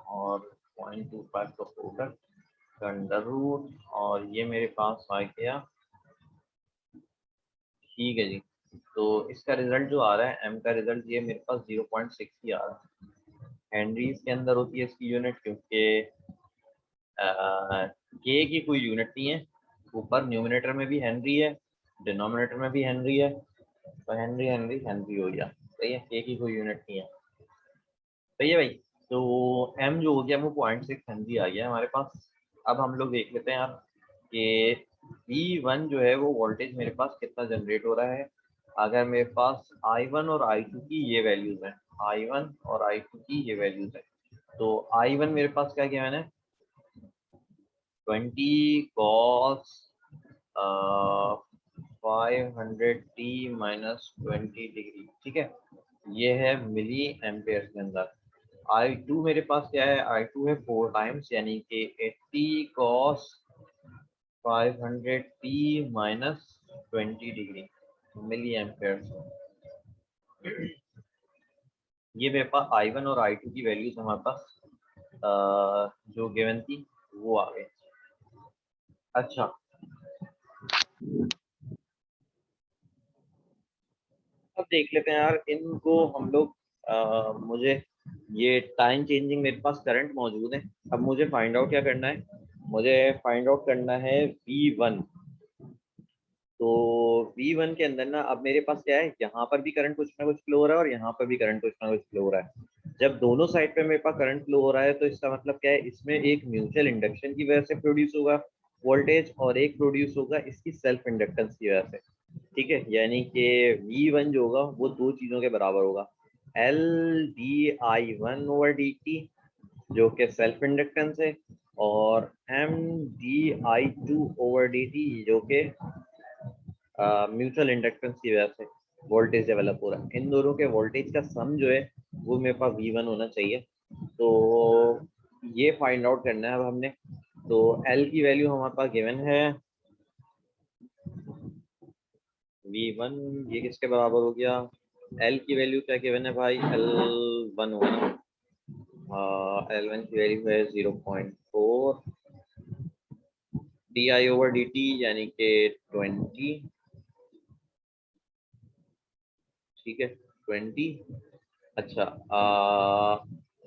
और 0.25 का प्रोडक्ट अंडर रूट और ये मेरे पास आ गया। ठीक है जी, तो इसका रिजल्ट जो आ रहा है m का रिजल्ट ये मेरे पास 0.6 ही आ रहा है। हेनरीज के अंदर होती है इसकी यूनिट, क्योंकि के की कोई यूनिट नहीं है, ऊपर न्यूमिनेटर में भी हेनरी है डिनोमिनेटर में भी हेनरी है, तो हेनरी हेनरी हेनरी हो गया। सही है, के की कोई यूनिट नहीं है। सही है भाई, तो m जो हो गया वो 0.6 हेनरी आ गया हमारे पास। अब हम लोग देख लेते हैं यार कि V1 जो है वो वोल्टेज मेरे पास कितना जनरेट हो रहा है। अगर मेरे पास I1 और I2 की ये वैल्यूज हैं, I1 और I2 की ये वैल्यूज हैं, तो I1 मेरे पास क्या गिवन है 20 cos 500t माइनस 20 डिग्री। ठीक है, ये है मिली एम्पेयर के अंदर। I2 मेरे पास क्या है, I2 है 4 टाइम्स यानी कि 80 cos 500t minus 20 degree milli ampere. ये मेरे पास I1 और I2 की वैल्यूज हमारे पास जो गिवन थी वो आ गए। अच्छा, अब देख लेते हैं यार इनको हम लोग। मुझे ये टाइम चेंजिंग मेरे पास करंट मौजूद है। अब मुझे फाइंड आउट क्या करना है, मुझे फाइंड आउट करना है V1। तो V1 के अंदर ना अब मेरे पास क्या है, यहाँ पर भी करंट कुछ ना कुछ फ्लो हो रहा है और यहाँ पर भी करंट कुछ ना कुछ फ्लो हो रहा है। जब दोनों साइड पे मेरे पास करंट फ्लो हो रहा है तो इसका मतलब क्या है, इसमें एक म्यूचुअल इंडक्शन की वजह से प्रोड्यूस होगा वोल्टेज और एक प्रोड्यूस होगा इसकी सेल्फ इंडक्टेंस की वजह से। ठीक है, यानी कि V1 जो होगा वो दो चीजों के बराबर होगा, L di1/dt जो कि सेल्फ इंडक्टेंस है, और M di2/dt जो कि म्यूचुअल इंडक्टेंस की वजह से वोल्टेज डेवलप हो रहा है। इन दोनों के वोल्टेज का सम जो है वो मेरे पास V1 होना चाहिए। तो ये फाइंड आउट करना है अब हमने। तो L की वैल्यू हमारे पास गिवन है V1, ये किसके बराबर हो गया, L की वैल्यू क्या गिवन है भाई, L1 होगा ना। L1 की वैल्यू है 0.4 di/dt यानी कि 20। ठीक है 20। अच्छा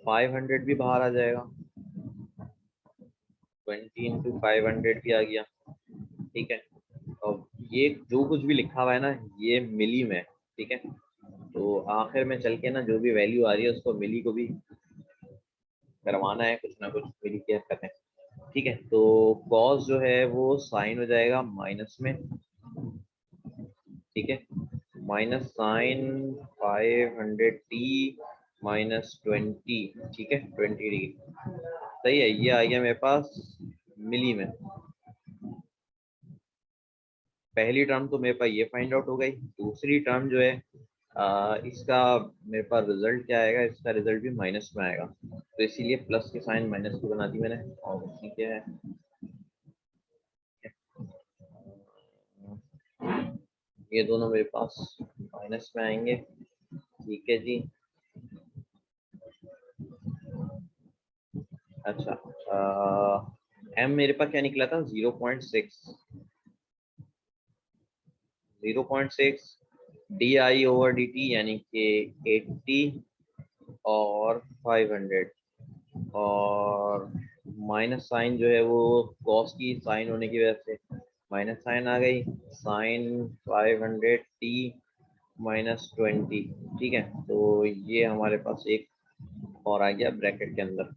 500 भी बाहर आ जाएगा, 20 इंटू 500 भी आ गया। ठीक है, और ये जो कुछ भी लिखा हुआ है ना ये मिली में। ठीक है, तो आखिर में चल के ना जो भी वैल्यू आ रही है उसको मिली को भी करवाना है, कुछ ना कुछ मिली की हरकत है। ठीक है, तो कॉस जो है वो साइन हो जाएगा माइनस में। ठीक है, माइनस साइन 500t -20। ठीक है 20 डिग्री सही है, ये आ गया मेरे पास मिली में। पहली टर्म तो मेरे पास ये फाइंड आउट हो गई। दूसरी टर्म जो है इसका मेरे पास रिजल्ट क्या आएगा, इसका रिजल्ट भी माइनस में आएगा, तो इसीलिए प्लस के साइन माइनस को बना दी मैंने। और उसकी क्या है, ये दोनों मेरे पास माइनस में आएंगे। ठीक है जी। अच्छा एम मेरे पास क्या निकला था, 0.6 di/dt यानी कि 80 और 500, और माइनस साइन जो है वो कॉस की साइन होने की वजह से माइनस साइन आ गई, साइन 500t -20। ठीक है, तो ये हमारे पास एक और आ गया ब्रैकेट के अंदर,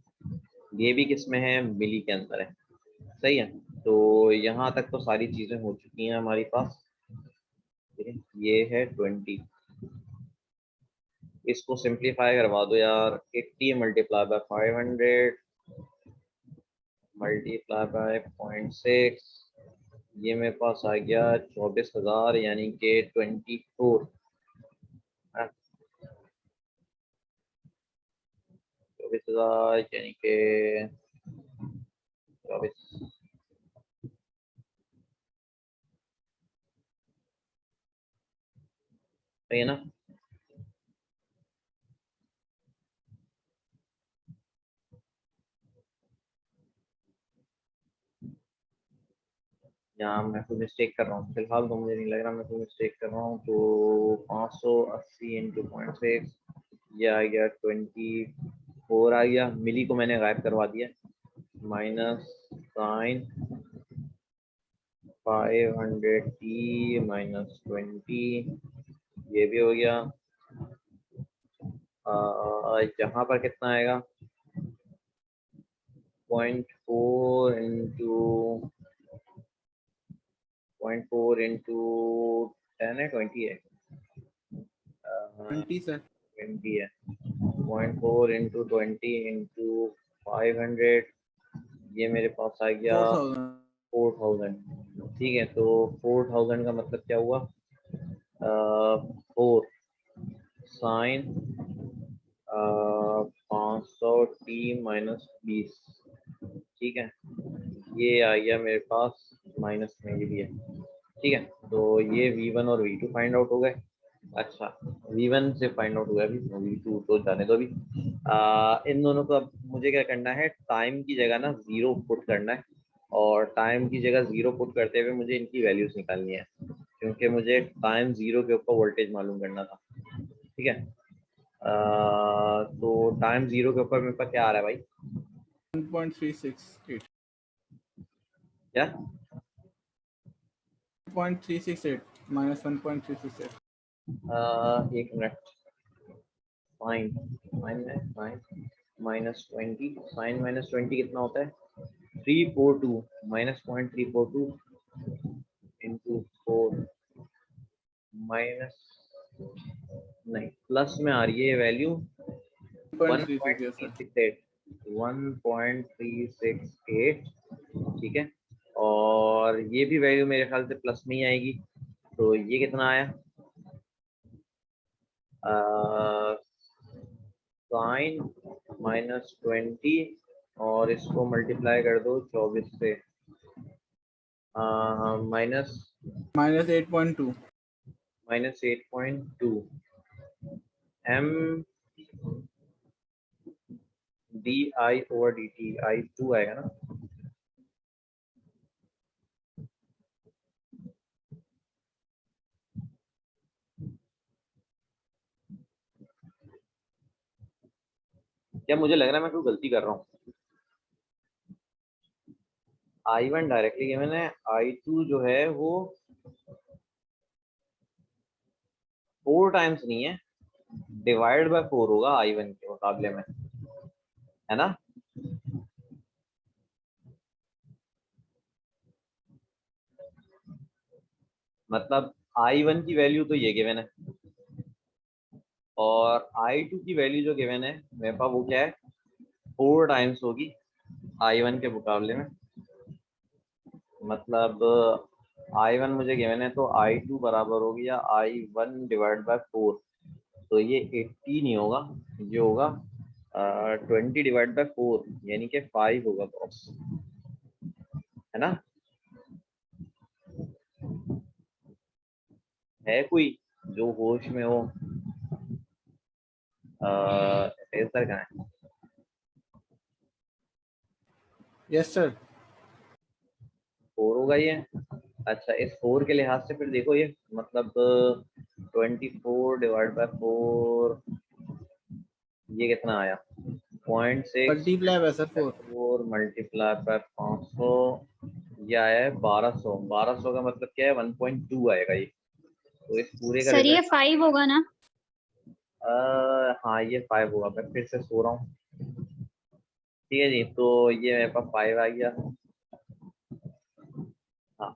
ये भी किस में है, मिली के अंदर है। सही है, तो यहाँ तक तो सारी चीजें हो चुकी हैं हमारी पास। ठीक है, ये है 20, इसको सिंप्लीफाई करवा दो यार, 80 मल्टीप्लाई बाय 500 मल्टीप्लाई बाय 0.6, ये मेरे पास आ गया 24,000 यानी कि 24। 24,000 यानी कि 24। सही है ना। यहाँ मैं कोई मिस्टेक कर रहा हूँ फिलहाल, तो मुझे नहीं लग रहा मैं कोई मिस्टेक कर रहा हूँ। तो 580 इंटू 0.6 ये आ गया 24 आ गया, मिली को मैंने गायब करवा दिया, माइनस साइन 500t -20 ये भी हो गया। यहाँ पर कितना आएगा, 0.4 इंटू 10 है 20 है 20 सर 20 है। 0.4 इंटू 20 इंटू 500 ये मेरे पास आ गया 4000 4000। ठीक है, तो 4000 का मतलब क्या हुआ, 4 साइन 500t -20। ठीक है, ये आ गया मेरे पास माइनस में, ये भी है। ठीक है, तो ये V1 और V2 फाइंड आउट हो गए। अच्छा V1 से फाइंड आउट हुआ, अभी V2 तो जाने दो अभी। इन दोनों को अब मुझे क्या करना है, टाइम की जगह ना 0 पुट करना है। और टाइम की जगह 0 पुट करते हुए मुझे इनकी वैल्यूज निकालनी है, क्योंकि मुझे टाइम 0 के ऊपर वोल्टेज मालूम करना था। ठीक है, तो टाइम 0 के ऊपर मेरे पास क्या आ रहा है भाई? 1.368 क्या 1.368 minus 1.368 एक minute, sine sine minus 20, sine minus 20 कितना होता है? 342 माइनस 0.342 इंटू 4 माइनस, नहीं प्लस में आ रही है ये वैल्यू 1.36 yes sir 1.368, ठीक है, और ये भी वैल्यू मेरे ख्याल से प्लस में ही आएगी। तो ये कितना आया? साइन माइनस 20 और इसको मल्टीप्लाई कर दो 24 से, minus minus 8.2 -8.2 m D I over D T, I 2 आएगा ना? क्या मुझे लग रहा है मैं कोई गलती कर रहा हूँ? I1 डायरेक्टली गिवन है, I2 जो है वो 4 टाइम्स नहीं है, डिवाइड बाय 4 होगा I1 के मुकाबले में, है ना? मतलब I1 की वैल्यू तो ये गिवन है और I2 की वैल्यू जो गिवन है मेरे पास वो क्या है? 4 टाइम्स होगी I1 के मुकाबले में। मतलब I1 मुझे गिवन है तो I2 बराबर हो गया I1 डिवाइड बाय 4, तो ये 80 नहीं होगा, ये होगा 20 डिवाइड बाय 4 यानी कि 5 होगा बॉस, है ना? है कोई जो होश में हो? सर कहाँ है? yes sir 4 होगा ये। अच्छा, इस 4 के लिहाज से फिर देखो ये मतलब 24 डिवाइड बाय 4 ये कितना आया? 0.6 multiply by sir 4 4 multiply by 500, ये आया है 1200। 1200 का मतलब क्या है? 1.2 आएगा ये। तो इस पूरे का सर ये रिजल्ट 5 होगा ना? हाँ ये 5 होगा। मैं फिर से सो रहा हूँ। ठीक है जी, तो ये मेरे पास 5 आ गया। हाँ,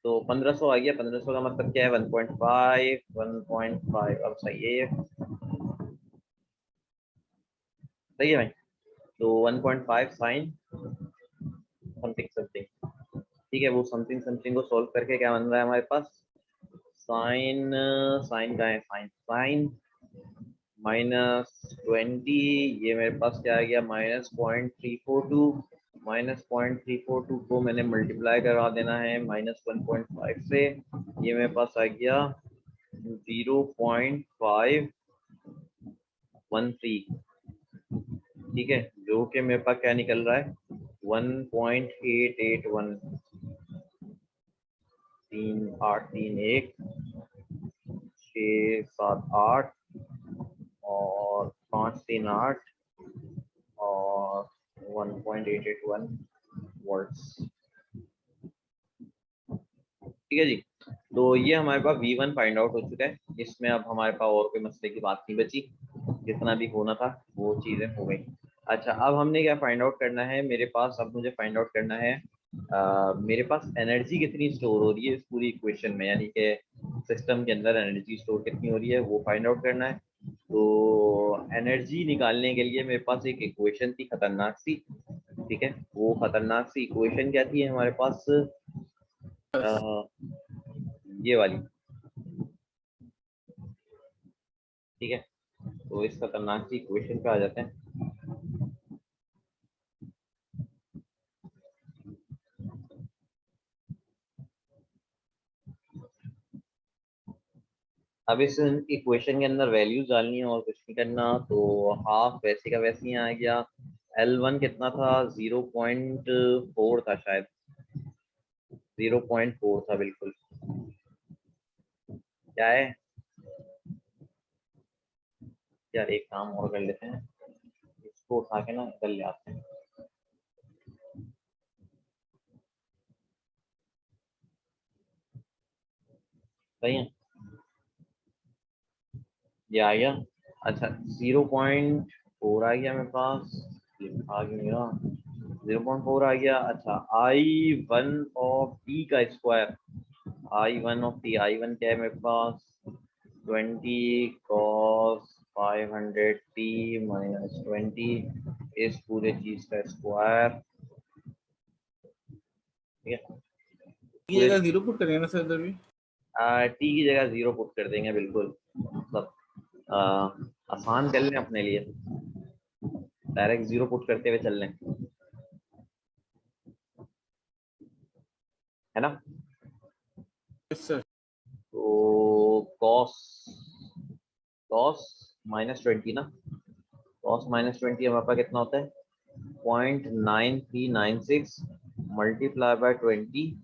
तो 1500 आ गया। 1500 का मतलब क्या है? 1.5 1.5। अब सही है ये, सही है भाई। तो 1.5 साइन समथिंग समथिंग, ठीक है। वो समथिंग समथिंग को सॉल्व करके क्या बन रहा है हमारे पास? साइन, साइन का है साइन, साइन -20, ये मेरे पास क्या आ गया? -0.342। -0.342 को मैंने मल्टीप्लाई करवा देना है -1.5 से, ये मेरे पास आ गया 0.513, ठीक है, जो कि मेरे पास क्या निकल रहा है? 1.881। 3 8 3 1 6 7 8 और 5 3 8 और 1.881 वोल्ट्स। ठीक है जी, तो ये हमारे पास V1 फाइंड आउट हो चुका है। इसमें अब हमारे पास और कोई मसले की बात नहीं बची, जितना भी होना था वो चीजें हो गई। अच्छा, अब हमने क्या फाइंड आउट करना है? मेरे पास अब मुझे फाइंड आउट करना है मेरे पास एनर्जी कितनी स्टोर हो रही है इस पूरी इक्वेशन में, यानी कि सिस्टम के अंदर एनर्जी स्टोर कितनी हो रही है वो फाइंड आउट करना है। तो एनर्जी निकालने के लिए मेरे पास एक इक्वेशन थी खतरनाक सी, ठीक है। वो खतरनाक सी इक्वेशन क्या थी हमारे पास? ये वाली, ठीक है। तो इस खतरनाक सी इक्वेशन पे आ जाते हैं। अब इस इक्वेशन के अंदर वैल्यूज डालनी है और कुछ नहीं करना। तो हाफ वैसे का वैसे ही आ गया L1 कितना था, 0.4 था शायद, 0.4 था बिल्कुल। क्या है यार, एक काम और कर लेते हैं, इसको उठा के ना इधर ले आते हैं। सही है, ये आ गया। अच्छा 0.4 आ गया मेरे पास, आ गया 0.4 आ गया। अच्छा I1 ऑफ टी का square, I1 of T, I1 क्या है मेरे पास, 20 cos 500t माइनस 20, इस पूरे चीज का स्क्वायर। ठीक है, ये पूरे जगह 0 पुट करेंगे ना सर इधर भी? टी की जगह 0 पुट कर देंगे बिल्कुल, मतलब आसान कर लें अपने लिए, डायरेक्ट 0 पुट करते हुए चल लें, है ना। Yes sir. तो cos -20 ना, cos -20 हमारे पास कितना होता है, 0.9396 मल्टीप्लाई बाय 20,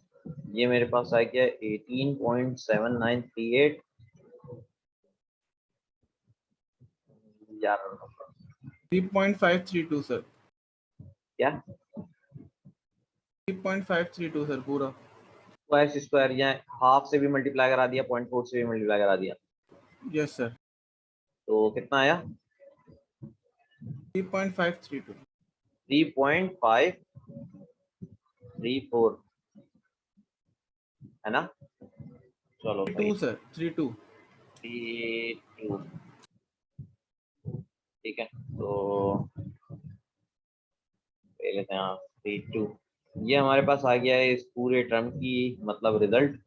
ये मेरे पास आ गया 18.7938 यार। 3.532 सर, क्या 3.532 सर पूरा। स्क्वायर या हाफ से भी मल्टीप्लाई करा दिया, 0.4 से भी मल्टीप्लाई करा दिया, यस सर, तो कितना आया, 3.532। 3.534, है ना। चलो सही, 32 सर, 32। 32, ठीक है। तो ले लेते हैं 32, ये हमारे पास आ गया है इस पूरे टर्म की मतलब रिजल्ट।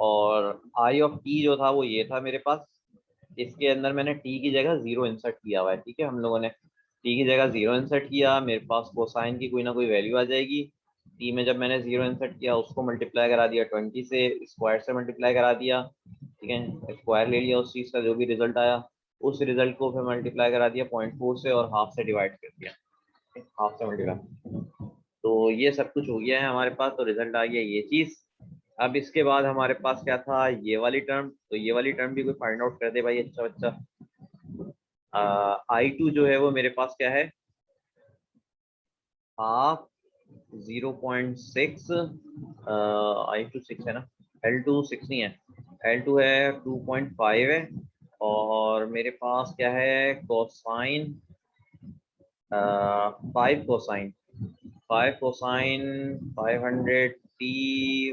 और आई ऑफ टी जो था वो ये था मेरे पास, इसके अंदर मैंने टी की जगह 0 इंसर्ट किया हुआ है। ठीक है, हम लोगों ने टी की जगह 0 इंसर्ट किया, मेरे पास कोसाइन की कोई ना कोई वैल्यू आ जाएगी। टी में जब मैंने 0 इंसर्ट किया उसको मल्टीप्लाई करा दिया 20 से, स्क्वायर से मल्टीप्लाई करा दिया, ठीक है, स्क्वायर ले लिया उस चीज़ का जो भी रिजल्ट आया, उस रिजल्ट को फिर मल्टीप्लाई करा दिया 0.4 से और हाफ से डिवाइड कर दिया, हाफ से मल्टीप्लाई। तो ये सब कुछ हो गया है हमारे पास, तो रिजल्ट आ गया ये चीज। अब इसके बाद हमारे पास क्या था, ये वाली टर्म, तो ये वाली टर्म भी कोई फाइंड आउट कर दे भाई, अच्छा बच्चा। I2 जो है वो मेरे पास क्या है, हाफ 0.6, I2 6 है ना, L2 6 नहीं है, L2 है 2.5 है। और मेरे पास क्या है, कोसाइन 5 कोसाइन 500t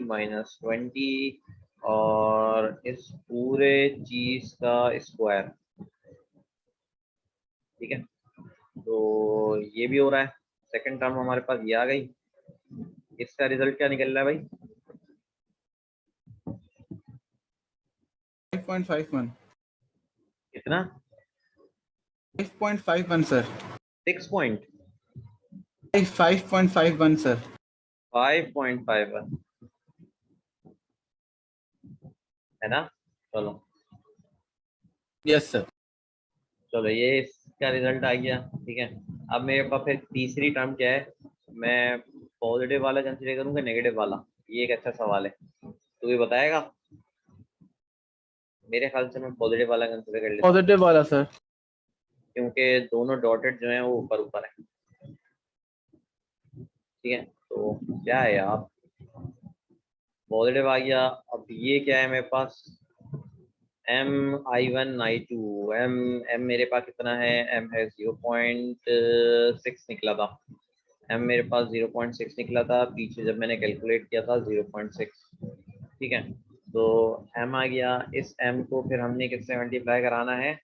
माइनस 20 और इस पूरे चीज का स्क्वायर। ठीक है, तो ये भी हो रहा है, सेकंड टर्म हमारे पास ये आ गई, इसका रिजल्ट क्या निकल रहा है भाई, 5.51। कितना, 5.51 सर, 5.51 सर। 6.5.51 है ना। चलो, यस सर। चलो ये इसका रिजल्ट आ गया। ठीक है, अब मेरे पास फिर तीसरी टर्म क्या है, मैं पॉजिटिव वाला कंसीडर करूंगा नेगेटिव वाला, ये एक अच्छा सवाल है, तू ये बताएगा। मेरे ख्याल से मैं पॉजिटिव वाला कंसीडर कर लेता हूँ, पॉजिटिव वाला सर। क्योंकि दोनों डॉटेड जो है वो ऊपर ऊपर है। ठीक है, तो क्या है आप, पॉजिटिव आ गया। अब ये क्या है मेरे पास, एम I1 I2, एम मेरे पास कितना है, एम है 0.6 निकला था, एम मेरे पास 0.6 निकला था, पीछे जब मैंने कैलकुलेट किया था 0.6। ठीक है, तो एम आ गया, इस एम को फिर हमने किससे मल्टीप्लाई कराना है,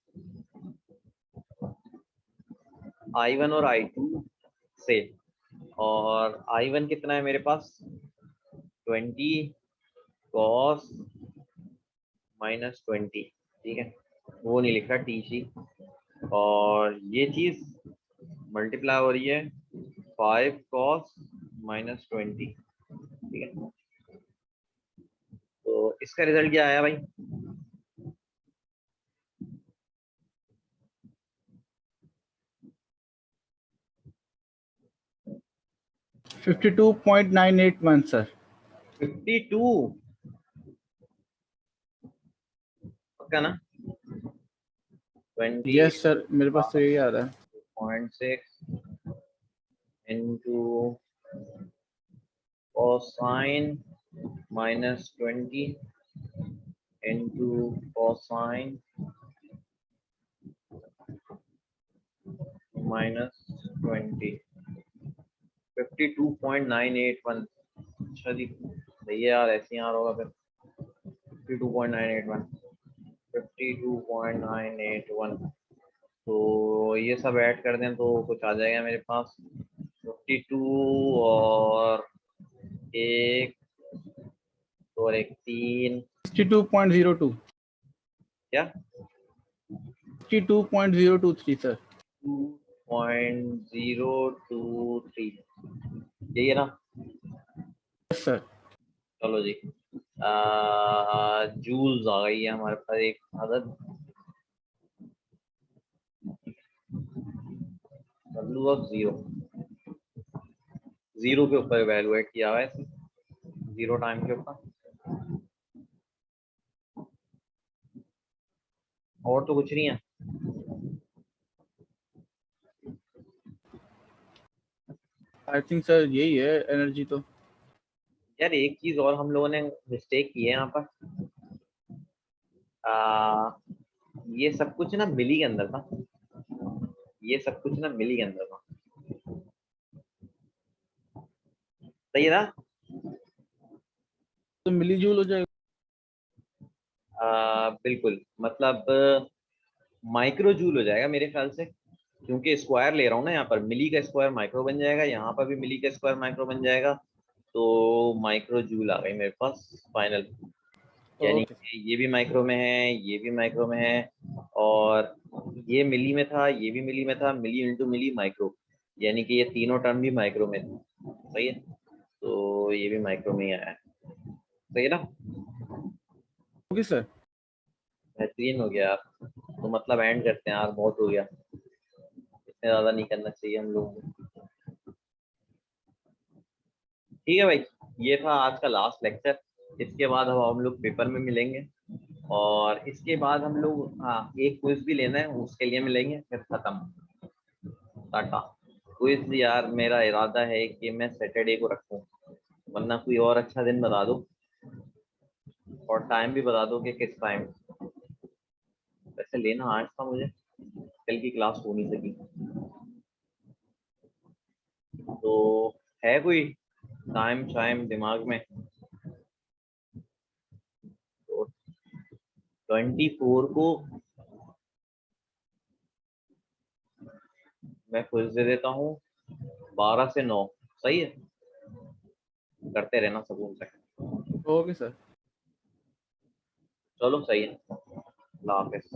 I1 और I2 से। और I1 कितना है मेरे पास, 20 cos -20। ठीक है, वो नहीं लिख रहा टी सी, और ये चीज मल्टीप्लाई हो रही है 5 cos -20। ठीक है, तो इसका रिजल्ट क्या आया भाई, 52.981 सर। 52 पक्का ना? 20 यस सर, मेरे पास तो यही आ रहा है। 0.6 into cosine minus 20 into cosine minus 20 52.981। अच्छा जी, सही है यार, ऐसे ही आ रहा होगा फिर। 52.981 52.981, तो ये सब ऐड कर दें तो कुछ आ जाएगा मेरे पास 52 और एक और एक 3 62.023 क्या 62.023 सर। 2.023 यही है ना? Yes sir. चलो जी, जूल्स आ गई है हमारे पास एक अदद। W ऑफ जीरो के ऊपर इवेलुएट किया हुआ है इसे, 0 टाइम के ऊपर। और तो कुछ नहीं है। आई थिंक सर यही है एनर्जी तो। यार एक चीज और हम लोगों ने मिस्टेक की है यहाँ पर। ये सब कुछ ना मिली के अंदर था, ये सब कुछ ना मिली के अंदर था, सही है ना? तो मिली जूल हो जाएगा। बिल्कुल, मतलब माइक्रो जूल हो जाएगा मेरे ख्याल से, क्योंकि स्क्वायर ले रहा हूँ ना यहाँ पर। मिली का स्क्वायर माइक्रो बन जाएगा, यहाँ पर भी मिली का स्क्वायर माइक्रो बन जाएगा, तो माइक्रो जूल आ गई मेरे पास फाइनल। यानी ओके। कि ये भी माइक्रो में है, ये भी माइक्रो में है, और ये मिली में था, ये भी मिली में था, मिली इंटू मिली माइक्रो, यानी कि ये तीनों टर्म भी माइक्रो में थे। सही है, तो ये भी माइक्रो में ही आया है। सही है ना? Okay sir. बेहतरीन हो गया यार। तो मतलब एंड करते हैं यार, बहुत हो गया, इतने ज़्यादा नहीं करना चाहिए हम लोगों को। ठीक है भाई, ये था आज का लास्ट लेक्चर। इसके बाद हम लोग पेपर में मिलेंगे, और इसके बाद हम लोग हाँ एक क्विज भी लेना है, उसके लिए मिलेंगे, फिर खत्म, टाटा। क्विज यार मेरा इरादा है कि मैं सैटरडे को रखूं, वरना कोई और अच्छा दिन बता दो, और टाइम भी बता दो कि किस टाइम। वैसे लेना आज था मुझे, कल की क्लास हो नहीं सकी, तो है कोई टाइम शाइम दिमाग में? तो 24 को मैं क्विज दे देता हूँ, 12 से 9। सही है, करते रहना सकून से। Okay sir. चलो सही है, अल्लाह हाफिज़।